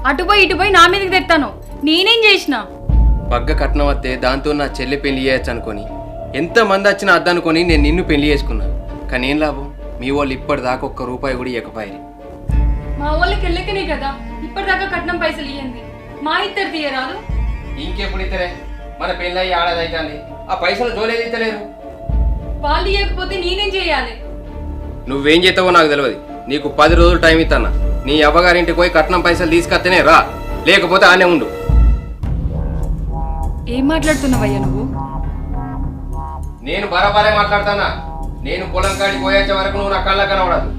అటుపోయి ఇటుపోయి నా మీదకి తెస్తాను. నేనేం చేసిన? పగ్గ కట్నం వస్తే దాంతో నా చెల్లి పెళ్లి చేయొచ్చు అనుకొని ఎంతమంది వచ్చినా అద్దనుకొని నేను నిన్ను పెళ్లి చేసుకున్నా. కానీ ఏం లాభం, మీ వాళ్ళు ఇప్పటిదాకా ఒక్క రూపాయి కూడా ఇవ్వకపోయారు. మా వాళ్ళకి వెళ్ళకనే కదా ఇప్పటిదాకా కట్నం పైసలు ఇయ్యండి. మా ఇద్దరు తీయరాదు. ఇంకెప్పుడు ఇద్దరే, మన పెళ్ళి అయ్యి ఆడది అవుతుంది, ఆ పైసలు జోలేదు ఇస్తలేరు. వాళ్ళు ఇవ్వకపోతే నేనేం చేయాలి? నువ్వేం చేస్తావో నాకు తెలియదు. నీకు 10 రోజులు టైం ఇస్తానా. నీ అవ్వగారింటికి పోయి కట్నం పైసలు తీసుకొస్తేనే రా, లేకపోతే ఆనే ఉండు. ఏం మాట్లాడుతున్నావయ్యా నువ్వు? నేను బరాబరే మాట్లాడతానా. నేను పొలం కాడికి పోయేచ్చే వరకు నువ్వు నా కళ్ళ కనబడదు.